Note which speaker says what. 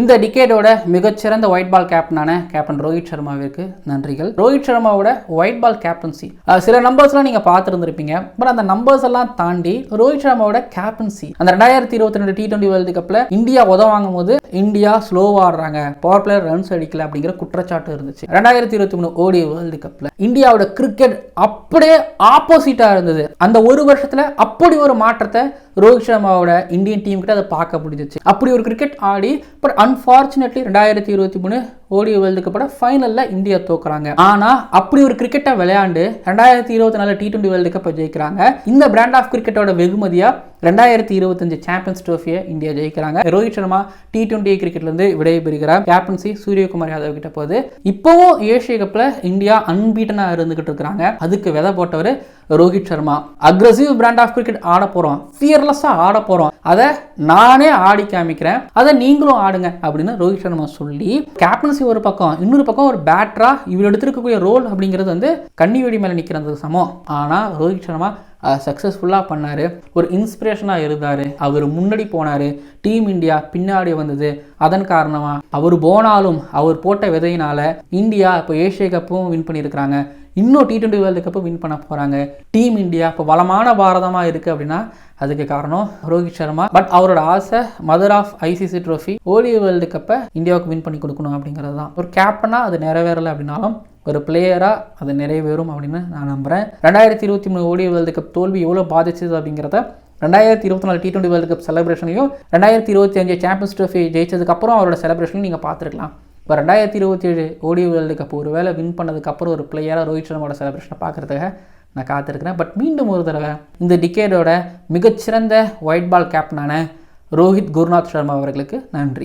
Speaker 1: இந்த டிகேடோட மிகச்சிறந்த white ball கேப்டனான captain Rohit சர்மாவிற்கு நன்றிகள். ரோஹித் சர்மாவோட ஒயிட் பால் கேப்டன்சி சில நம்பர்ஸ்லாம் நீங்க பார்த்துருந்துருப்பீங்க. பட் அந்த நம்பர்ஸ் எல்லாம் தாண்டி ரோஹித் சர்மாவோட கேப்டன்சி அந்த 2022 T20 வேர்ல்டு கப்ல இந்தியா உதவாங்கும் போது இந்தியா ஸ்லோவா ஆடுறாங்க, பவர் பிளேயர் ரன்ஸ் அடிக்கல அப்படிங்கிற குற்றச்சாட்டு இருந்துச்சு. 2023 ODI வேர்ல்டு கப்ல இந்தியாவோட கிரிக்கெட் அப்படியே ஆப்போசிட்டா இருந்தது. அந்த ஒரு வருஷத்துல அப்படி ஒரு மாற்றத்தை ரோஹித் சர்மாவோட இந்தியன் டீம் கிட்ட அதை பார்க்க முடிஞ்சிச்சு. அப்படி ஒரு கிரிக்கெட் ஆடி பட் அன்பார்ச்சுனேட்லி 2023 ODI வேர்ல்டு கப்போட ஃபைனல்ல இந்தியா தோக்குறாங்க. ஆனா அப்படி ஒரு கிரிக்கெட்டை விளையாண்டு 2024 T20 வேர்ல்டு கப்பை ஜெயிக்கிறாங்க. இந்த பிராண்ட் ஆஃப் கிரிக்கெட்டோட வெகுமதியா 2025 சாம்பியன்ஸ் ட்ரோஃபியை இந்தியா ஜெயிக்கிறாங்க. ரோஹித் சர்மா T20 கிரிக்கெட்ல இருந்து விடைபெறுகிறார். கேப்டன்சி சூரியகுமார் யாதவ் கிட்ட போகுது. இப்போவும் ஏசியா கப்ல இந்தியா அன்பீட்டனா இருந்துகிட்டு இருக்காங்க. அதுக்கு விதை போட்டவர் Rohit Sharma. Aggressive brand of cricket ஆட போறோம், ஃபியர்லெஸ்ஸா ஆட போறோம், அதை நானே ஆடி காமிக்கிறேன், அதை நீங்களும் ஆடுங்க அப்படின்னு ரோஹித் சர்மா சொல்லி கேப்டன்சி ஒரு பக்கம், இன்னொரு பக்கம் ஒரு பேட்டரா இவர் எடுத்திருக்கக்கூடிய ரோல் அப்படிங்கிறது வந்து கண்ணி வெடி மேல நிக்கிறது சமம். ஆனா ரோஹித் சர்மா சக்ஸஸ்ஃபுல்லாக பண்ணார், ஒரு இன்ஸ்பிரேஷனாக இருந்தார், அவர் முன்னாடி போனார், டீம் இந்தியா பின்னாடி வந்தது. அதன் காரணமாக அவர் போனாலும் அவர் போட்ட விதையினால இந்தியா இப்போ ஏசியா கப்பும் வின் பண்ணியிருக்கிறாங்க, இன்னும் T20 வேர்ல்டு கப்பும் வின் பண்ண போகிறாங்க. டீம் இந்தியா இப்போ பலமான பாரதமாக இருக்குது அப்படின்னா அதுக்கு காரணம் ரோஹித் சர்மா. பட் அவரோட ஆசை mother of ICC trophy ODI world கப்பை இந்தியாவுக்கு வின் பண்ணி கொடுக்கணும் அப்படிங்கிறது தான். ஒரு கேப்டனாக அது நிறைவேறலை அப்படின்னாலும் ஒரு பிளேயராக அது நிறைவேறும் அப்படின்னு நான் நம்புகிறேன். 2023 ODI வேர்ல்டு கப் தோல்வி எவ்வளோ பாதிச்சது அப்படிங்கிறத 2024 T20 வேர்ல்டு கப் செலிப்ரேஷனையும் 2025 சாம்பியன்ஸ் ட்ரோஃபி ஜெயிச்சதுக்கப்புறம் அவரோட செலிப்ரேஷனையும் நீங்கள் பார்த்துருக்கலாம். இப்போ 2027 ODI வேர்ல்டு கப் ஒரு வேளை வின் பண்ணதுக்கப்புறம் ஒரு பிளேயராக ரோஹித் சர்மாவோட செலிப்ரேஷனை பார்க்குறதுக்காக நான் காத்திருக்கிறேன். பட் மீண்டும் ஒரு தடவை இந்த டிகேடோட மிகச்சிறந்த ஒயிட் பால் கேப்டனான ரோஹித் குருநாத் சர்மா அவர்களுக்கு நன்றி.